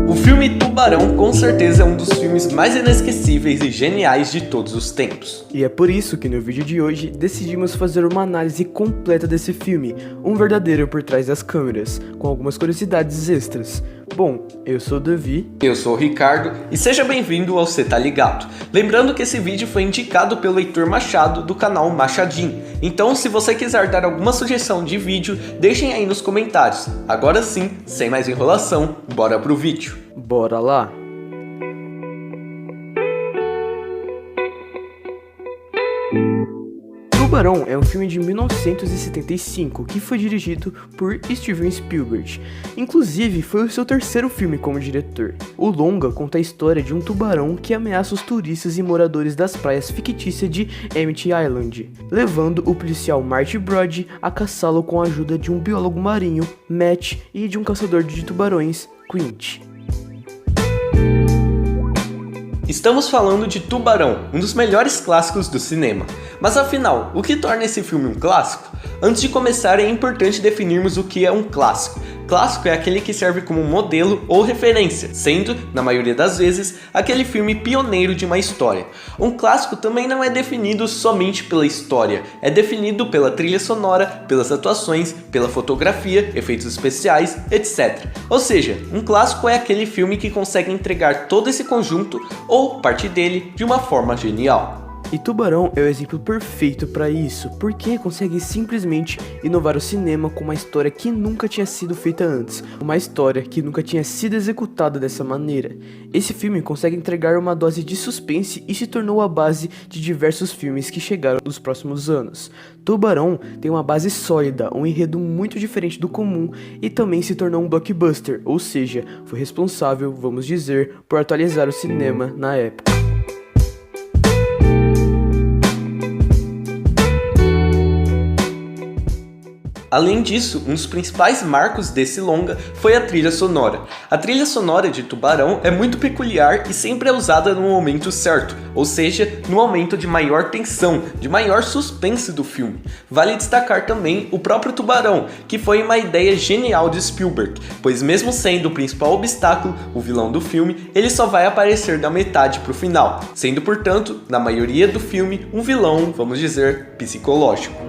O filme Tubarão com certeza é um dos filmes mais inesquecíveis e geniais de todos os tempos. E é por isso que no vídeo de hoje decidimos fazer uma análise completa desse filme, um verdadeiro por trás das câmeras, com algumas curiosidades extras. Bom, eu sou o Davi. Eu sou o Ricardo e seja bem-vindo ao Cê Tá Ligado. Lembrando que esse vídeo foi indicado pelo Heitor Machado do canal Machadinho. Então se você quiser dar alguma sugestão de vídeo, deixem aí nos comentários. Agora sim, sem mais enrolação, bora pro vídeo. Bora lá! Tubarão é um filme de 1975 que foi dirigido por Steven Spielberg. Inclusive, foi o seu terceiro filme como diretor. O longa conta a história de um tubarão que ameaça os turistas e moradores das praias fictícias de Emmett Island, levando o policial Marty Brody a caçá-lo com a ajuda de um biólogo marinho, Matt, e de um caçador de tubarões, Quint. Estamos falando de Tubarão, um dos melhores clássicos do cinema. Mas afinal, o que torna esse filme um clássico? Antes de começar, é importante definirmos o que é um clássico. Clássico é aquele que serve como modelo ou referência, sendo, na maioria das vezes, aquele filme pioneiro de uma história. Um clássico também não é definido somente pela história, é definido pela trilha sonora, pelas atuações, pela fotografia, efeitos especiais, etc. Ou seja, um clássico é aquele filme que consegue entregar todo esse conjunto, ou parte dele, de uma forma genial. E Tubarão é o exemplo perfeito para isso, porque consegue simplesmente inovar o cinema com uma história que nunca tinha sido feita antes, uma história que nunca tinha sido executada dessa maneira. Esse filme consegue entregar uma dose de suspense e se tornou a base de diversos filmes que chegaram nos próximos anos. Tubarão tem uma base sólida, um enredo muito diferente do comum e também se tornou um blockbuster, ou seja, foi responsável, vamos dizer, por atualizar o cinema na época. Além disso, um dos principais marcos desse longa foi a trilha sonora. A trilha sonora de Tubarão é muito peculiar e sempre é usada no momento certo, ou seja, no momento de maior tensão, de maior suspense do filme. Vale destacar também o próprio Tubarão, que foi uma ideia genial de Spielberg, pois mesmo sendo o principal obstáculo, o vilão do filme, ele só vai aparecer da metade para o final, sendo portanto, na maioria do filme, um vilão, vamos dizer, psicológico.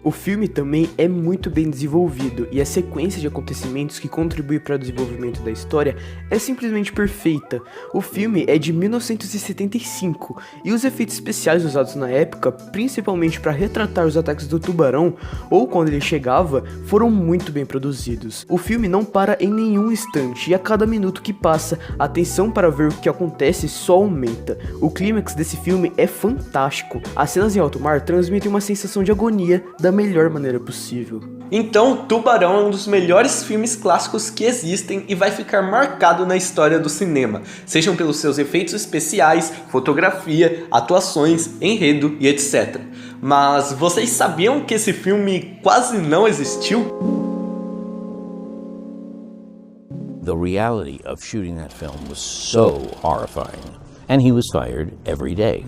O filme também é muito bem desenvolvido e a sequência de acontecimentos que contribui para o desenvolvimento da história é simplesmente perfeita. O filme é de 1975 e os efeitos especiais usados na época, principalmente para retratar os ataques do tubarão ou quando ele chegava, foram muito bem produzidos. O filme não para em nenhum instante e a cada minuto que passa, a tensão para ver o que acontece só aumenta. O clímax desse filme é fantástico. As cenas em alto mar transmitem uma sensação de agonia da melhor maneira possível. Então, Tubarão é um dos melhores filmes clássicos que existem e vai ficar marcado na história do cinema, sejam pelos seus efeitos especiais, fotografia, atuações, enredo e etc. Mas vocês sabiam que esse filme quase não existiu? The reality of shooting that film was so horrifying, and he was fired every day.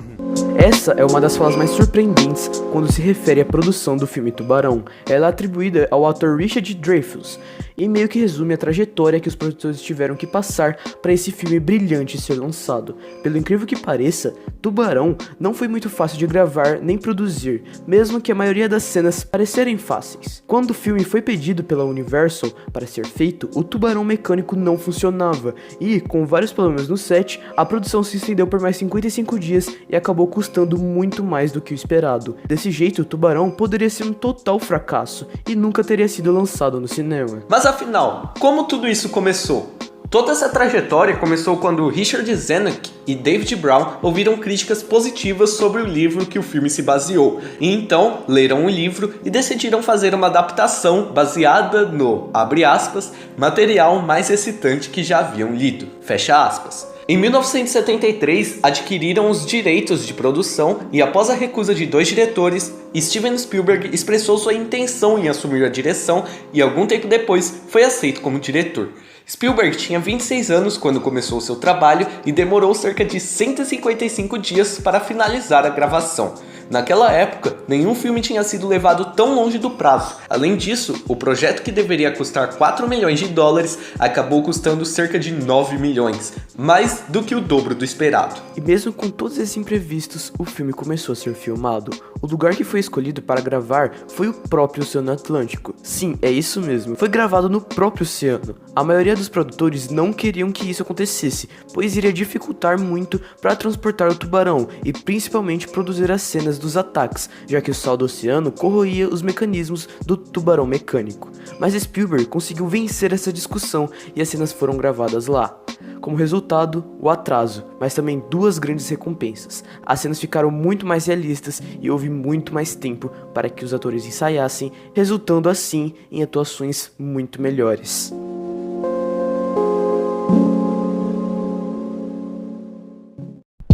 Essa é uma das falas mais surpreendentes quando se refere à produção do filme Tubarão. Ela é atribuída ao ator Richard Dreyfuss e meio que resume a trajetória que os produtores tiveram que passar para esse filme brilhante ser lançado. Pelo incrível que pareça, Tubarão não foi muito fácil de gravar nem produzir, mesmo que a maioria das cenas parecerem fáceis. Quando o filme foi pedido pela Universal para ser feito, o tubarão mecânico não funcionava e, com vários problemas no set, a produção se estendeu por mais 55 dias e acabou custando muito mais do que o esperado. Desse jeito, o Tubarão poderia ser um total fracasso e nunca teria sido lançado no cinema. Mas afinal, como tudo isso começou? Toda essa trajetória começou quando Richard Zanuck e David Brown ouviram críticas positivas sobre o livro que o filme se baseou, e então leram o livro e decidiram fazer uma adaptação baseada no, abre aspas, material mais excitante que já haviam lido, fecha aspas. Em 1973, adquiriram os direitos de produção e após a recusa de 2 diretores, Steven Spielberg expressou sua intenção em assumir a direção e algum tempo depois foi aceito como diretor. Spielberg tinha 26 anos quando começou seu trabalho e demorou cerca de 155 dias para finalizar a gravação. Naquela época, nenhum filme tinha sido levado tão longe do prazo. Além disso, o projeto que deveria custar 4 milhões de dólares acabou custando cerca de 9 milhões, mais do que o dobro do esperado. E mesmo com todos esses imprevistos, o filme começou a ser filmado. O lugar que foi escolhido para gravar foi o próprio Oceano Atlântico. Sim, é isso mesmo, foi gravado no próprio oceano. A maioria dos produtores não queriam que isso acontecesse, pois iria dificultar muito para transportar o tubarão e principalmente produzir as cenas dos ataques, já que o sal do oceano corroía os mecanismos do tubarão mecânico. Mas Spielberg conseguiu vencer essa discussão e as cenas foram gravadas lá. Como resultado, o atraso, mas também duas grandes recompensas. As cenas ficaram muito mais realistas e houve muito mais tempo para que os atores ensaiassem, resultando assim em atuações muito melhores.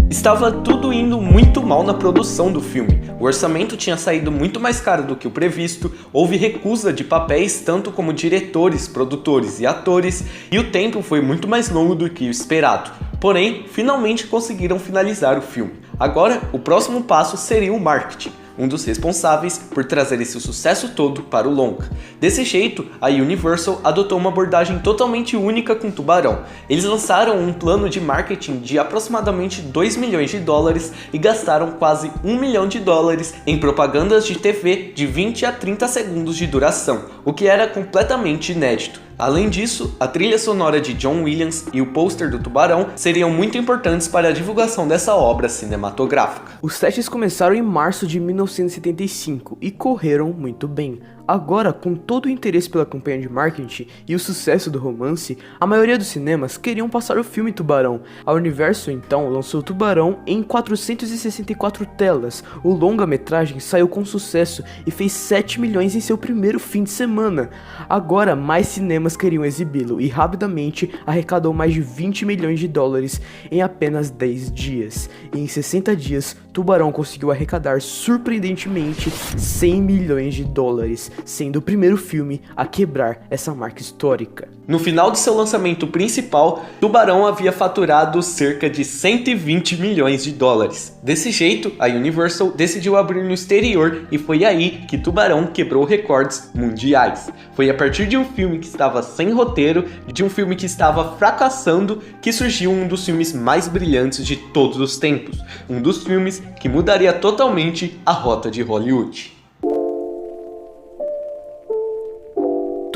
Estava tudo indo muito mal na produção do filme. O orçamento tinha saído muito mais caro do que o previsto, houve recusa de papéis tanto como diretores, produtores e atores, e o tempo foi muito mais longo do que o esperado. Porém, finalmente conseguiram finalizar o filme. Agora, o próximo passo seria o marketing, um dos responsáveis por trazer esse sucesso todo para o longa. Desse jeito, a Universal adotou uma abordagem totalmente única com Tubarão. Eles lançaram um plano de marketing de aproximadamente 2 milhões de dólares e gastaram quase 1 milhão de dólares em propagandas de TV de 20 a 30 segundos de duração, o que era completamente inédito. Além disso, a trilha sonora de John Williams e o pôster do Tubarão seriam muito importantes para a divulgação dessa obra cinematográfica. Os testes começaram em março de 1975 e correram muito bem. Agora, com todo o interesse pela campanha de marketing e o sucesso do romance, a maioria dos cinemas queriam passar o filme Tubarão. A Universal então lançou Tubarão em 464 telas. O longa-metragem saiu com sucesso e fez 7 milhões em seu primeiro fim de semana. Agora, mais cinemas queriam exibi-lo e rapidamente arrecadou mais de 20 milhões de dólares em apenas 10 dias. E em 60 dias, Tubarão conseguiu arrecadar surpreendentemente 100 milhões de dólares, sendo o primeiro filme a quebrar essa marca histórica. No final de seu lançamento principal, Tubarão havia faturado cerca de 120 milhões de dólares. Desse jeito, a Universal decidiu abrir no exterior e foi aí que Tubarão quebrou recordes mundiais. Foi a partir de um filme que estava sem roteiro, de um filme que estava fracassando, que surgiu um dos filmes mais brilhantes de todos os tempos. Um dos filmes que mudaria totalmente a rota de Hollywood.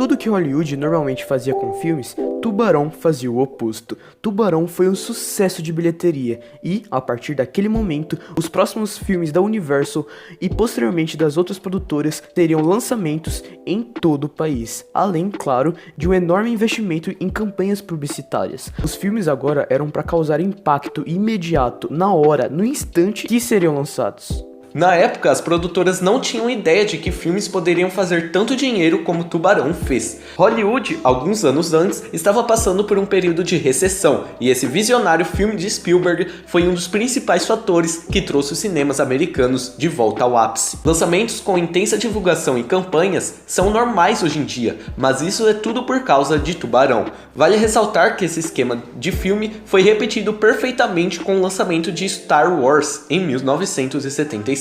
Tudo que Hollywood normalmente fazia com filmes, Tubarão fazia o oposto. Tubarão foi um sucesso de bilheteria e, a partir daquele momento, os próximos filmes da Universal e posteriormente das outras produtoras teriam lançamentos em todo o país, além, claro, de um enorme investimento em campanhas publicitárias. Os filmes agora eram para causar impacto imediato, na hora, no instante que seriam lançados. Na época, as produtoras não tinham ideia de que filmes poderiam fazer tanto dinheiro como Tubarão fez. Hollywood, alguns anos antes, estava passando por um período de recessão, e esse visionário filme de Spielberg foi um dos principais fatores que trouxe os cinemas americanos de volta ao ápice. Lançamentos com intensa divulgação e campanhas são normais hoje em dia, mas isso é tudo por causa de Tubarão. Vale ressaltar que esse esquema de filme foi repetido perfeitamente com o lançamento de Star Wars em 1977.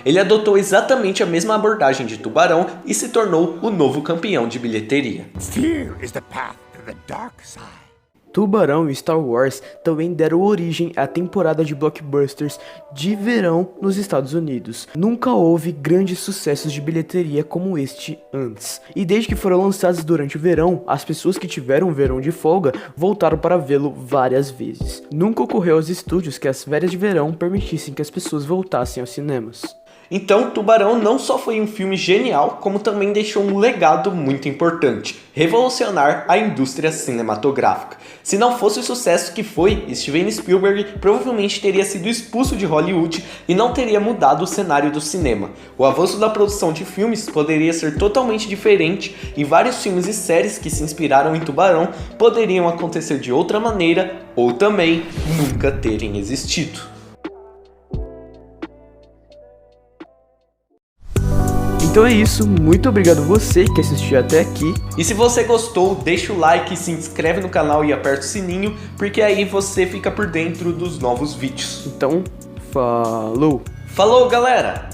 Ele adotou exatamente a mesma abordagem de Tubarão e se tornou o novo campeão de bilheteria. Fear is the path to the dark side. Tubarão e Star Wars também deram origem à temporada de blockbusters de verão nos Estados Unidos. Nunca houve grandes sucessos de bilheteria como este antes. E desde que foram lançados durante o verão, as pessoas que tiveram um verão de folga voltaram para vê-lo várias vezes. Nunca ocorreu aos estúdios que as férias de verão permitissem que as pessoas voltassem aos cinemas. Então, Tubarão não só foi um filme genial, como também deixou um legado muito importante: revolucionar a indústria cinematográfica. Se não fosse o sucesso que foi, Steven Spielberg provavelmente teria sido expulso de Hollywood e não teria mudado o cenário do cinema. O avanço da produção de filmes poderia ser totalmente diferente e vários filmes e séries que se inspiraram em Tubarão poderiam acontecer de outra maneira ou também nunca terem existido. Então é isso, muito obrigado você que assistiu até aqui. E se você gostou, deixa o like, se inscreve no canal e aperta o sininho, porque aí você fica por dentro dos novos vídeos. Então, falou! Falou, galera!